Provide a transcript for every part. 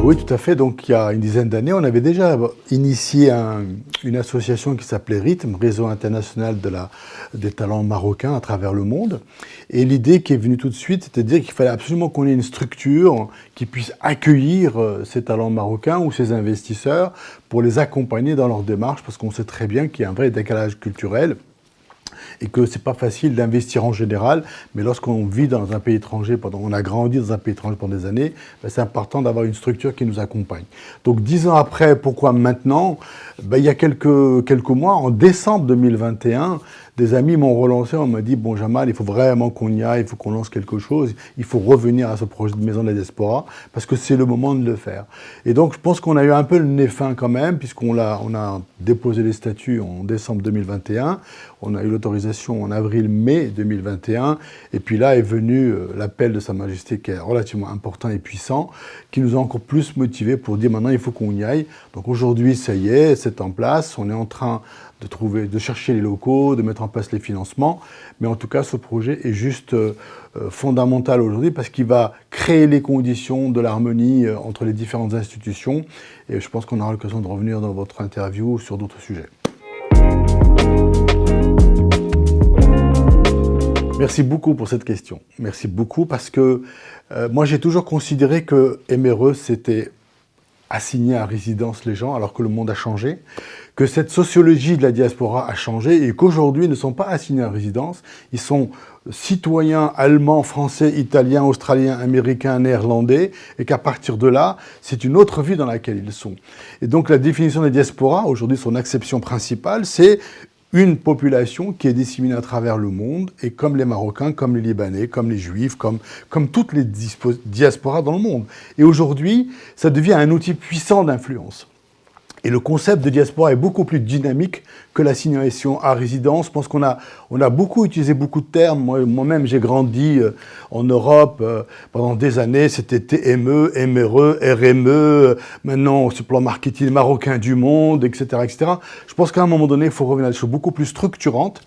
Oui, tout à fait. Donc, il y a une dizaine d'années, on avait déjà initié une association qui s'appelait RITM, Réseau international des talents marocains à travers le monde. Et l'idée qui est venue tout de suite, c'était de dire qu'il fallait absolument qu'on ait une structure qui puisse accueillir ces talents marocains ou ces investisseurs pour les accompagner dans leur démarche, parce qu'on sait très bien qu'il y a un vrai décalage culturel et que c'est pas facile d'investir en général, mais lorsqu'on vit dans un pays étranger, on a grandi dans un pays étranger pendant des années, c'est important d'avoir une structure qui nous accompagne. Donc 10 ans après, pourquoi maintenant ? Il y a quelques mois, en décembre 2021, des amis m'ont relancé, on m'a dit « Bon Jamal, il faut vraiment qu'on y aille, il faut qu'on lance quelque chose, il faut revenir à ce projet de Maison de la Diaspora, parce que c'est le moment de le faire. » Et donc je pense qu'on a eu un peu le nez fin quand même, on a déposé les statuts en décembre 2021, on a eu l'autorisation en avril-mai 2021, et puis là est venu l'appel de Sa Majesté qui est relativement important et puissant, qui nous a encore plus motivés pour dire maintenant il faut qu'on y aille. Donc aujourd'hui, ça y est, c'est en place, on est en train de chercher les locaux, de mettre en place les financements, mais en tout cas ce projet est juste fondamental aujourd'hui parce qu'il va créer les conditions de l'harmonie entre les différentes institutions, et je pense qu'on aura l'occasion de revenir dans votre interview sur d'autres sujets. Merci beaucoup pour cette question. Merci beaucoup parce que moi j'ai toujours considéré que MRE c'était assigner à résidence les gens alors que le monde a changé, que cette sociologie de la diaspora a changé et qu'aujourd'hui ils ne sont pas assignés à résidence, ils sont citoyens allemands, français, italiens, australiens, américains, néerlandais, et qu'à partir de là, c'est une autre vie dans laquelle ils sont. Et donc la définition de la diaspora, aujourd'hui son acception principale, c'est une population qui est disséminée à travers le monde, et comme les Marocains, comme les Libanais, comme les Juifs, comme toutes les diasporas dans le monde. Et aujourd'hui, ça devient un outil puissant d'influence. Et le concept de diaspora est beaucoup plus dynamique que l'assignation à résidence. Je pense qu'on a beaucoup utilisé beaucoup de termes. Moi-même, j'ai grandi en Europe pendant des années. C'était TME, MRE, RME, maintenant, sur le plan marketing marocain du monde, etc., etc. Je pense qu'à un moment donné, il faut revenir à des choses beaucoup plus structurantes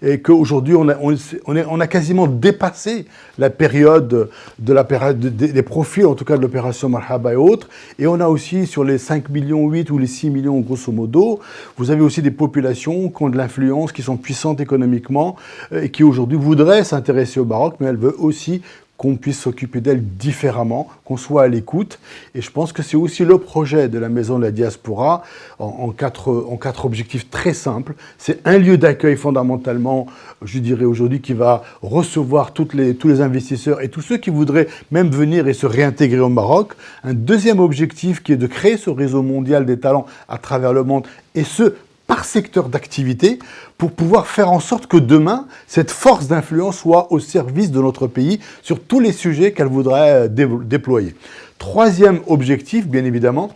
et qu'aujourd'hui, on a quasiment dépassé la période des profils, en tout cas de l'opération Marhaba et autres. Et on a aussi, sur les 5 millions 8 ou les 6 millions, grosso modo, vous avez aussi des populations qui ont de l'influence, qui sont puissantes économiquement et qui aujourd'hui voudraient s'intéresser au Maroc, mais elles veulent aussi qu'on puisse s'occuper d'elles différemment, qu'on soit à l'écoute. Et je pense que c'est aussi le projet de la Maison de la Diaspora en quatre objectifs très simples. C'est un lieu d'accueil fondamentalement, je dirais aujourd'hui, qui va recevoir tous les investisseurs et tous ceux qui voudraient même venir et se réintégrer au Maroc. Un deuxième objectif qui est de créer ce réseau mondial des talents à travers le monde, et ce, par secteur d'activité, pour pouvoir faire en sorte que demain, cette force d'influence soit au service de notre pays sur tous les sujets qu'elle voudrait déployer. Troisième objectif, bien évidemment,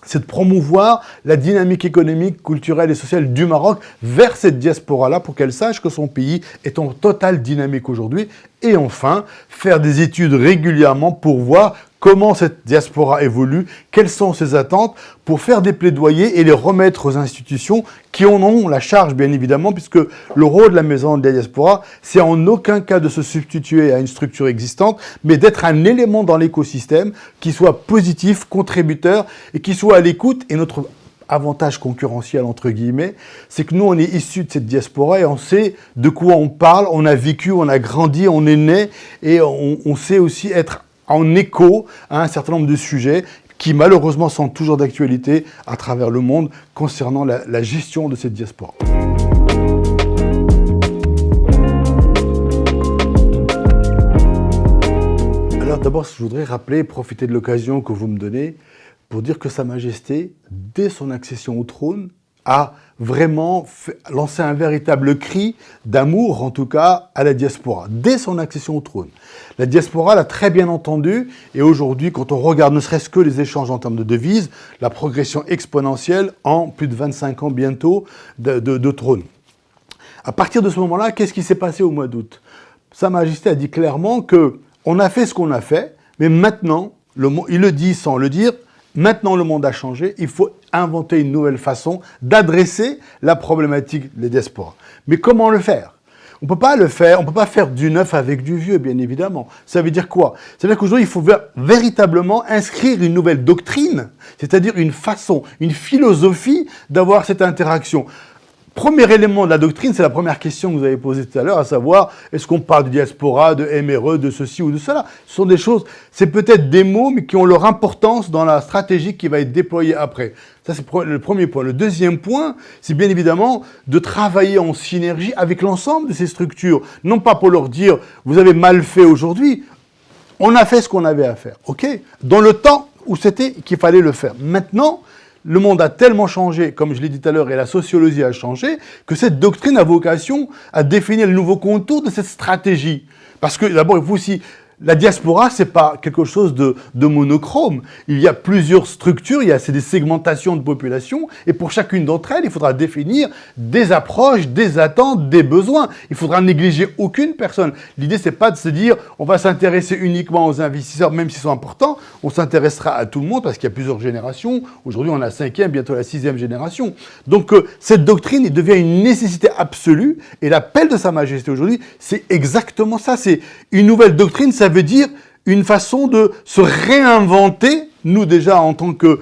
c'est de promouvoir la dynamique économique, culturelle et sociale du Maroc vers cette diaspora-là pour qu'elle sache que son pays est en totale dynamique aujourd'hui. Et enfin, faire des études régulièrement pour voir comment cette diaspora évolue, quelles sont ses attentes, pour faire des plaidoyers et les remettre aux institutions qui en ont la charge, bien évidemment, puisque le rôle de la Maison de la Diaspora, c'est en aucun cas de se substituer à une structure existante, mais d'être un élément dans l'écosystème qui soit positif, contributeur et qui soit à l'écoute. Et notre avantage concurrentiel, entre guillemets, c'est que nous, on est issus de cette diaspora et on sait de quoi on parle, on a vécu, on a grandi, on est né et on sait aussi être en écho à un certain nombre de sujets qui malheureusement sont toujours d'actualité à travers le monde concernant la gestion de cette diaspora. Alors d'abord, je voudrais profiter de l'occasion que vous me donnez pour dire que Sa Majesté, dès son accession au trône, a vraiment lancé un véritable cri d'amour, en tout cas, à la diaspora, dès son accession au trône. La diaspora l'a très bien entendu, et aujourd'hui, quand on regarde ne serait-ce que les échanges en termes de devises, la progression exponentielle en plus de 25 ans bientôt de trône. À partir de ce moment-là, qu'est-ce qui s'est passé au mois d'août ? Sa Majesté a dit clairement qu'on a fait ce qu'on a fait, mais maintenant, il le dit sans le dire, maintenant le monde a changé, il faut inventer une nouvelle façon d'adresser la problématique des diasporas. Mais comment le faire ? On peut pas faire du neuf avec du vieux, bien évidemment. Ça veut dire quoi? Ça veut dire qu'aujourd'hui, il faut véritablement inscrire une nouvelle doctrine, c'est-à-dire une façon, une philosophie d'avoir cette interaction. Premier élément de la doctrine, c'est la première question que vous avez posée tout à l'heure, à savoir, est-ce qu'on parle de diaspora, de MRE, de ceci ou de cela? Ce sont des choses, c'est peut-être des mots, mais qui ont leur importance dans la stratégie qui va être déployée après. Ça, c'est le premier point. Le deuxième point, c'est bien évidemment de travailler en synergie avec l'ensemble de ces structures. Non pas pour leur dire, vous avez mal fait aujourd'hui, on a fait ce qu'on avait à faire, ok? Dans le temps où c'était qu'il fallait le faire. Maintenant, le monde a tellement changé, comme je l'ai dit tout à l'heure, et la sociologie a changé, que cette doctrine a vocation à définir le nouveau contour de cette stratégie. Parce que d'abord, il faut aussi... La diaspora, c'est pas quelque chose de monochrome. Il y a plusieurs structures, c'est des segmentations de population, et pour chacune d'entre elles, il faudra définir des approches, des attentes, des besoins. Il faudra négliger aucune personne. L'idée, c'est pas de se dire, on va s'intéresser uniquement aux investisseurs, même s'ils sont importants, on s'intéressera à tout le monde, parce qu'il y a plusieurs générations. Aujourd'hui, on a la 5e, bientôt la 6e génération. Donc, cette doctrine, il devient une nécessité absolue, et l'appel de Sa Majesté aujourd'hui, c'est exactement ça. C'est une nouvelle doctrine, ça veut dire une façon de se réinventer, nous déjà en tant que,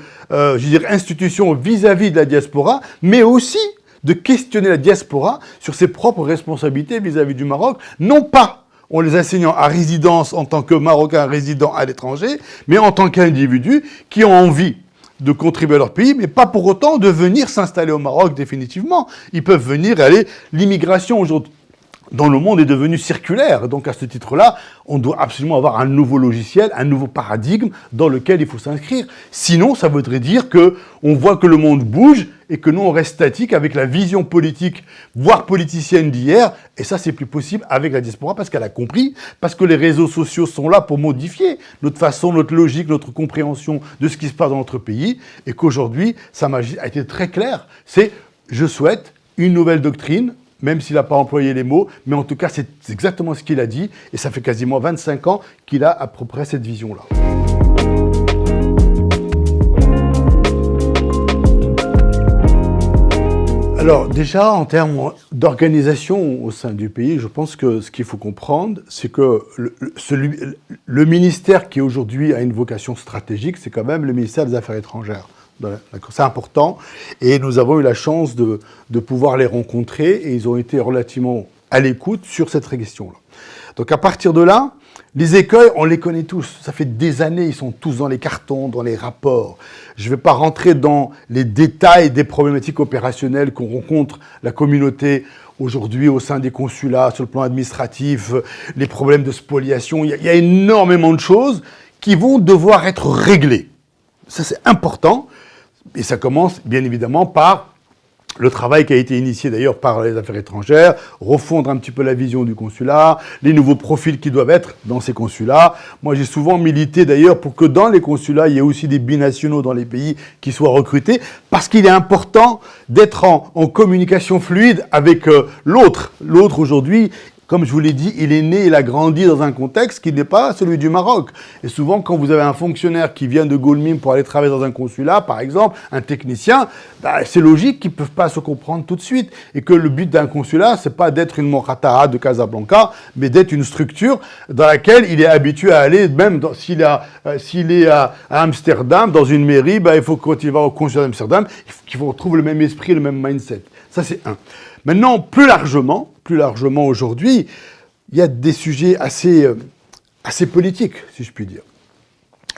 institution vis-à-vis de la diaspora, mais aussi de questionner la diaspora sur ses propres responsabilités vis-à-vis du Maroc, non pas en les enseignant à résidence en tant que Marocains résidents à l'étranger, mais en tant qu'individus qui ont envie de contribuer à leur pays, mais pas pour autant de venir s'installer au Maroc définitivement. Ils peuvent venir aller. L'immigration aujourd'hui dans le monde est devenue circulaire. Donc à ce titre-là, on doit absolument avoir un nouveau logiciel, un nouveau paradigme dans lequel il faut s'inscrire. Sinon, ça voudrait dire qu'on voit que le monde bouge et que nous, on reste statique avec la vision politique, voire politicienne d'hier. Et ça, c'est plus possible avec la diaspora parce qu'elle a compris, parce que les réseaux sociaux sont là pour modifier notre façon, notre logique, notre compréhension de ce qui se passe dans notre pays. Et qu'aujourd'hui, Sa Majesté a été très clair. C'est, je souhaite une nouvelle doctrine, même s'il n'a pas employé les mots, mais en tout cas, c'est exactement ce qu'il a dit, et ça fait quasiment 25 ans qu'il a à peu près cette vision-là. Alors déjà, en termes d'organisation au sein du pays, je pense que ce qu'il faut comprendre, c'est que le ministère qui aujourd'hui a une vocation stratégique, c'est quand même le ministère des Affaires étrangères. C'est important, et nous avons eu la chance de pouvoir les rencontrer, et ils ont été relativement à l'écoute sur cette question-là. Donc à partir de là, les écueils, on les connaît tous. Ça fait des années, ils sont tous dans les cartons, dans les rapports. Je ne vais pas rentrer dans les détails des problématiques opérationnelles qu'on rencontre la communauté aujourd'hui au sein des consulats, sur le plan administratif, les problèmes de spoliation. Il y a énormément de choses qui vont devoir être réglées. Ça, c'est important. Et ça commence, bien évidemment, par le travail qui a été initié d'ailleurs par les affaires étrangères, refondre un petit peu la vision du consulat, les nouveaux profils qui doivent être dans ces consulats. Moi, j'ai souvent milité d'ailleurs pour que dans les consulats, il y ait aussi des binationaux dans les pays qui soient recrutés, parce qu'il est important d'être en communication fluide avec l'autre. L'autre, aujourd'hui, comme je vous l'ai dit, il est né, il a grandi dans un contexte qui n'est pas celui du Maroc. Et souvent, quand vous avez un fonctionnaire qui vient de Goulmim pour aller travailler dans un consulat, par exemple, un technicien, c'est logique qu'ils ne peuvent pas se comprendre tout de suite. Et que le but d'un consulat, c'est pas d'être une Moratara de Casablanca, mais d'être une structure dans laquelle il est habitué à aller, même s'il est à Amsterdam, dans une mairie, il faut quand il va au consulat d'Amsterdam, qu'il faut retrouver le même esprit, le même mindset. Ça, c'est un. Maintenant, plus largement aujourd'hui, il y a des sujets assez politiques, si je puis dire.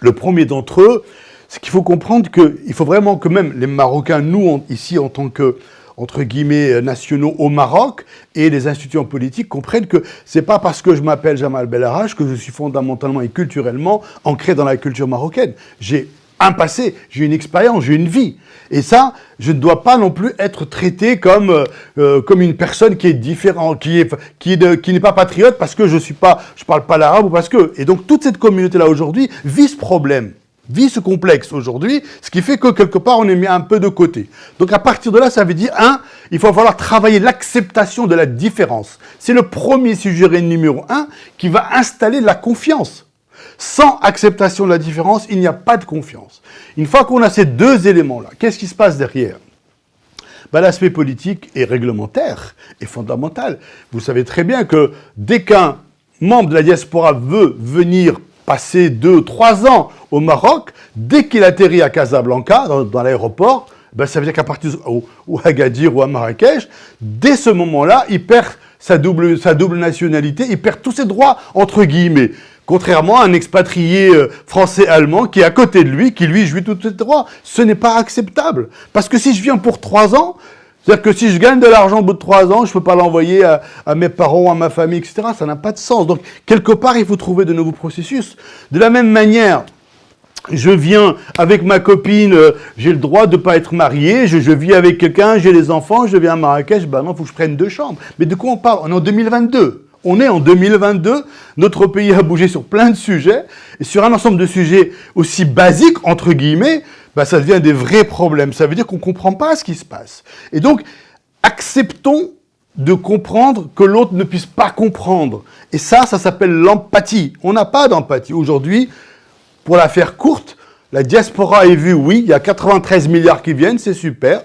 Le premier d'entre eux, c'est qu'il faut comprendre qu'il faut vraiment que même les Marocains, nous, ici, en tant que, entre guillemets, nationaux au Maroc, et les institutions politiques comprennent que c'est pas parce que je m'appelle Jamal Belharaj que je suis fondamentalement et culturellement ancré dans la culture marocaine. J'ai un passé, j'ai une expérience, j'ai une vie. Et ça, je ne dois pas non plus être traité comme une personne qui est différente, qui n'est pas patriote parce que je parle pas l'arabe ou parce que. Et donc toute cette communauté-là aujourd'hui vit ce problème, vit ce complexe aujourd'hui, ce qui fait que quelque part on est mis un peu de côté. Donc à partir de là, ça veut dire il va falloir travailler l'acceptation de la différence. C'est le premier sujet numéro 1 qui va installer la confiance. Sans acceptation de la différence, il n'y a pas de confiance. Une fois qu'on a ces deux éléments-là, qu'est-ce qui se passe derrière ? Ben, l'aspect politique et réglementaire est fondamental. Vous savez très bien que dès qu'un membre de la diaspora veut venir passer 2-3 ans au Maroc, dès qu'il atterrit à Casablanca, dans l'aéroport, ben ça veut dire qu'à partir ou à Agadir ou à Marrakech, dès ce moment-là, il perd sa double nationalité, il perd tous ses droits, entre guillemets. Contrairement à un expatrié français-allemand qui est à côté de lui, qui lui jouit tous ses droits. Ce n'est pas acceptable. Parce que si je viens pour 3 ans, c'est-à-dire que si je gagne de l'argent au bout de 3 ans, je ne peux pas l'envoyer à mes parents, à ma famille, etc. Ça n'a pas de sens. Donc, quelque part, il faut trouver de nouveaux processus. De la même manière, je viens avec ma copine, j'ai le droit de ne pas être marié, je vis avec quelqu'un, j'ai des enfants, je viens à Marrakech, ben non, il faut que je prenne 2 chambres. Mais de quoi on parle? On est en 2022. On est en 2022, notre pays a bougé sur plein de sujets, et sur un ensemble de sujets aussi basiques, entre guillemets, ben ça devient des vrais problèmes. Ça veut dire qu'on ne comprend pas ce qui se passe. Et donc, acceptons de comprendre que l'autre ne puisse pas comprendre. Et ça s'appelle l'empathie. On n'a pas d'empathie. Aujourd'hui, pour la faire courte, la diaspora est vue, oui, il y a 93 milliards qui viennent, c'est super.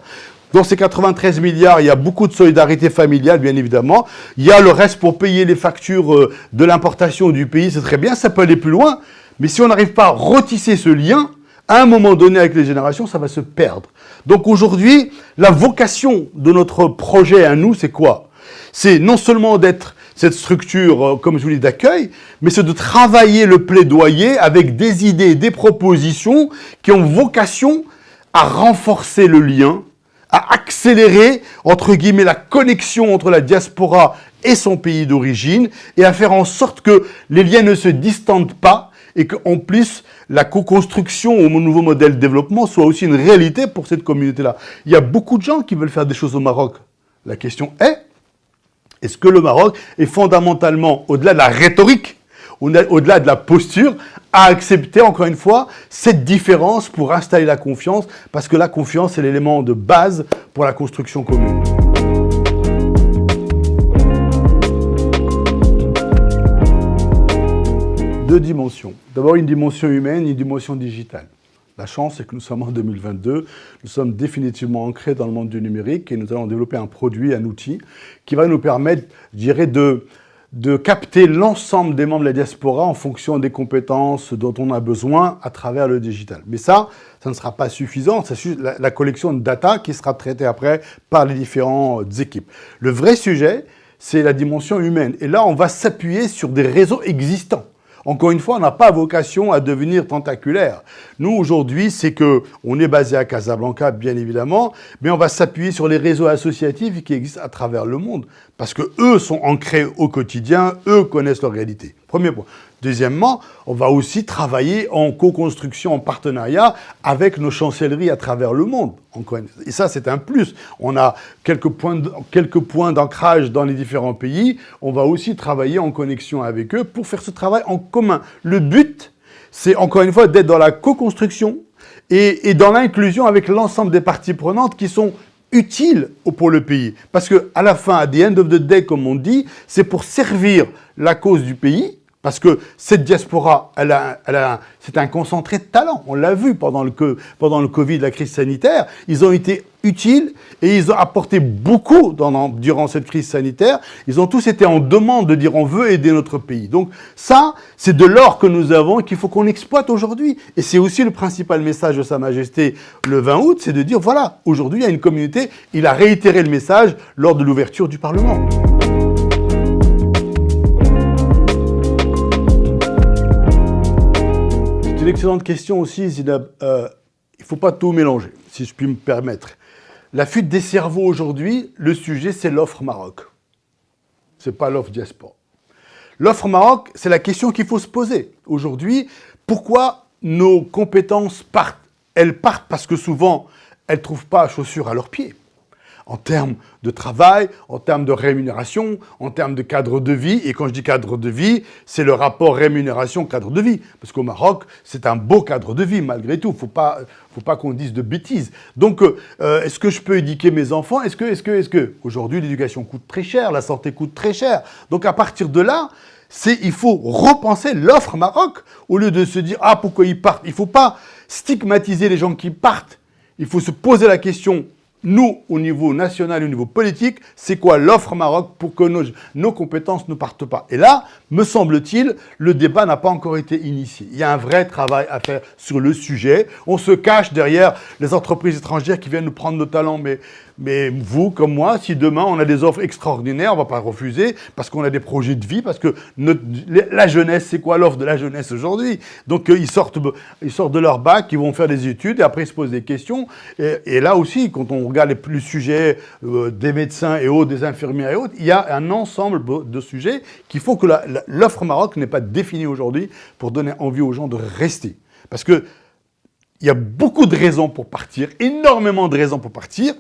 Dans ces 93 milliards, il y a beaucoup de solidarité familiale, bien évidemment. Il y a le reste pour payer les factures de l'importation du pays, c'est très bien, ça peut aller plus loin. Mais si on n'arrive pas à retisser ce lien, à un moment donné avec les générations, ça va se perdre. Donc aujourd'hui, la vocation de notre projet à nous, c'est quoi? C'est non seulement d'être cette structure, comme je vous dis, d'accueil, mais c'est de travailler le plaidoyer avec des idées, des propositions qui ont vocation à renforcer le lien, à accélérer, entre guillemets, la connexion entre la diaspora et son pays d'origine, et à faire en sorte que les liens ne se distendent pas, et qu'en plus, la co-construction au nouveau modèle de développement soit aussi une réalité pour cette communauté-là. Il y a beaucoup de gens qui veulent faire des choses au Maroc. La question est-ce que le Maroc est fondamentalement, au-delà de la rhétorique, au-delà de la posture, à accepter, encore une fois, cette différence pour installer la confiance, parce que la confiance est l'élément de base pour la construction commune. Deux dimensions. D'abord, une dimension humaine, une dimension digitale. La chance, c'est que nous sommes en 2022, nous sommes définitivement ancrés dans le monde du numérique et nous allons développer un produit, un outil qui va nous permettre, je dirais, de capter l'ensemble des membres de la diaspora en fonction des compétences dont on a besoin à travers le digital. Mais ça ne sera pas suffisant, c'est juste la collection de data qui sera traitée après par les différentes équipes. Le vrai sujet, c'est la dimension humaine. Et là, on va s'appuyer sur des réseaux existants. Encore une fois, on n'a pas vocation à devenir tentaculaire. Nous, aujourd'hui, c'est qu'on est basé à Casablanca, bien évidemment, mais on va s'appuyer sur les réseaux associatifs qui existent à travers le monde, parce qu'eux sont ancrés au quotidien, eux connaissent leur réalité. Premier point. Deuxièmement, on va aussi travailler en co-construction, en partenariat avec nos chancelleries à travers le monde. Et ça, c'est un plus. On a quelques points d'ancrage dans les différents pays. On va aussi travailler en connexion avec eux pour faire ce travail en commun. Le but, c'est encore une fois d'être dans la co-construction et dans l'inclusion avec l'ensemble des parties prenantes qui sont utiles pour le pays. Parce qu'à la fin, at the end of the day, comme on dit, c'est pour servir la cause du pays. Parce que cette diaspora, c'est un concentré de talent. On l'a vu pendant le Covid, la crise sanitaire. Ils ont été utiles et ils ont apporté beaucoup durant cette crise sanitaire. Ils ont tous été en demande de dire on veut aider notre pays. Donc ça, c'est de l'or que nous avons et qu'il faut qu'on exploite aujourd'hui. Et c'est aussi le principal message de Sa Majesté le 20 août, c'est de dire voilà, aujourd'hui il y a une communauté. Il a réitéré le message lors de l'ouverture du Parlement. C'est une excellente question aussi, Zinab. Il ne faut pas tout mélanger, si je puis me permettre. La fuite des cerveaux aujourd'hui, le sujet, c'est l'offre Maroc. Ce n'est pas l'offre diaspora. L'offre Maroc, c'est la question qu'il faut se poser. Aujourd'hui, pourquoi nos compétences partent? Elles partent parce que souvent, elles ne trouvent pas chaussures à leurs pieds. En termes de travail, en termes de rémunération, en termes de cadre de vie. Et quand je dis cadre de vie, c'est le rapport rémunération-cadre de vie. Parce qu'au Maroc, c'est un beau cadre de vie, malgré tout. Faut pas qu'on dise de bêtises. Donc, est-ce que je peux éduquer mes enfants? Est-ce que aujourd'hui, l'éducation coûte très cher, la santé coûte très cher. Donc, à partir de là, il faut repenser l'offre Maroc, au lieu de se dire « Ah, pourquoi ils partent ?» Il ne faut pas stigmatiser les gens qui partent. Il faut se poser la question nous, au niveau national, au niveau politique, c'est quoi l'offre Maroc pour que nos compétences ne partent pas. Et là, me semble-t-il, le débat n'a pas encore été initié. Il y a un vrai travail à faire sur le sujet. On se cache derrière les entreprises étrangères qui viennent nous prendre nos talents, mais vous, comme moi, si demain on a des offres extraordinaires, on ne va pas refuser parce qu'on a des projets de vie, parce que la jeunesse, c'est quoi l'offre de la jeunesse aujourd'hui? Donc ils sortent de leur bac, ils vont faire des études et après ils se posent des questions. Et là aussi, quand on regarde le sujet des médecins et autres, des infirmières et autres, il y a un ensemble de sujets qu'il faut que l'offre Maroc n'est pas définie aujourd'hui pour donner envie aux gens de rester. Parce que il y a beaucoup de raisons pour partir, énormément de raisons pour partir,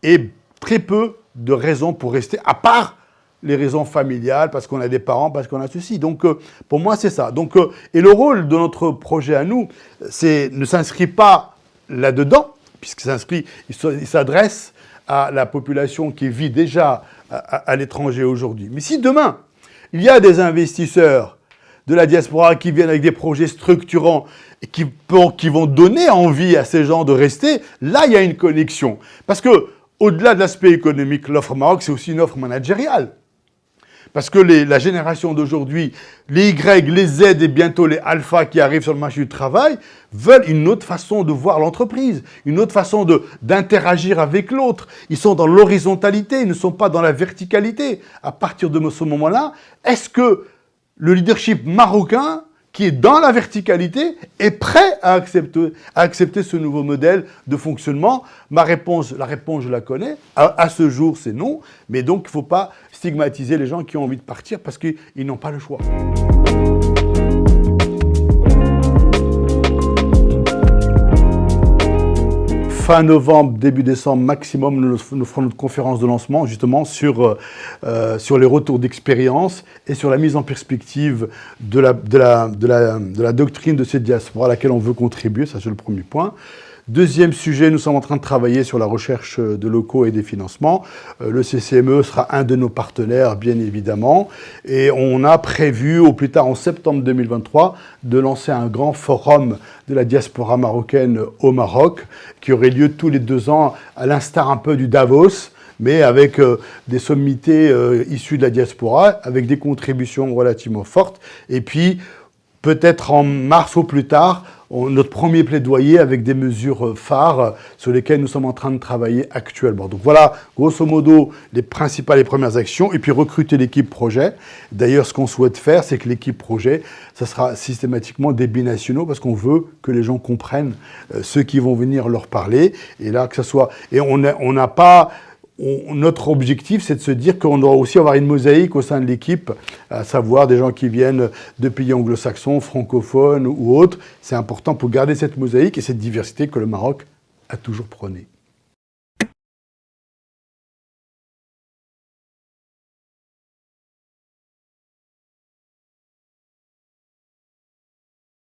et très peu de raisons pour rester, à part les raisons familiales, parce qu'on a des parents, parce qu'on a ceci. Donc, pour moi, c'est ça. Donc, et le rôle de notre projet à nous, ne s'inscrit pas là-dedans, puisqu'il s'adresse à la population qui vit déjà à l'étranger aujourd'hui. Mais si demain, il y a des investisseurs de la diaspora qui viennent avec des projets structurants et qui vont donner envie à ces gens de rester, là, il y a une connexion. Parce que, au-delà de l'aspect économique, l'offre Maroc, c'est aussi une offre managériale. Parce que la génération d'aujourd'hui, les Y, les Z et bientôt les alpha qui arrivent sur le marché du travail, veulent une autre façon de voir l'entreprise, une autre façon d'interagir avec l'autre. Ils sont dans l'horizontalité, ils ne sont pas dans la verticalité. À partir de ce moment-là, est-ce que le leadership marocain, qui est dans la verticalité, est prêt à accepter ce nouveau modèle de fonctionnement? La réponse, je la connais. À ce jour, c'est non. Mais donc, il ne faut pas stigmatiser les gens qui ont envie de partir parce qu'ils n'ont pas le choix. Fin novembre, début décembre maximum, nous ferons notre conférence de lancement justement sur les retours d'expérience et sur la mise en perspective de la doctrine de cette diaspora à laquelle on veut contribuer. Ça, c'est le premier point. Deuxième sujet, nous sommes en train de travailler sur la recherche de locaux et des financements. Le CCME sera un de nos partenaires, bien évidemment. Et on a prévu, au plus tard en septembre 2023, de lancer un grand forum de la diaspora marocaine au Maroc, qui aurait lieu tous les 2 ans, à l'instar un peu du Davos, mais avec des sommités issues de la diaspora, avec des contributions relativement fortes. Et puis, peut-être en mars ou plus tard, notre premier plaidoyer avec des mesures phares sur lesquelles nous sommes en train de travailler actuellement. Donc voilà, grosso modo, les principales et premières actions. Et puis recruter l'équipe projet. D'ailleurs, ce qu'on souhaite faire, c'est que l'équipe projet, ça sera systématiquement des binationaux parce qu'on veut que les gens comprennent ceux qui vont venir leur parler. Et là, que ça soit... Et on n'a pas... Notre objectif, c'est de se dire qu'on doit aussi avoir une mosaïque au sein de l'équipe, à savoir des gens qui viennent de pays anglo-saxons, francophones ou autres. C'est important pour garder cette mosaïque et cette diversité que le Maroc a toujours prônée.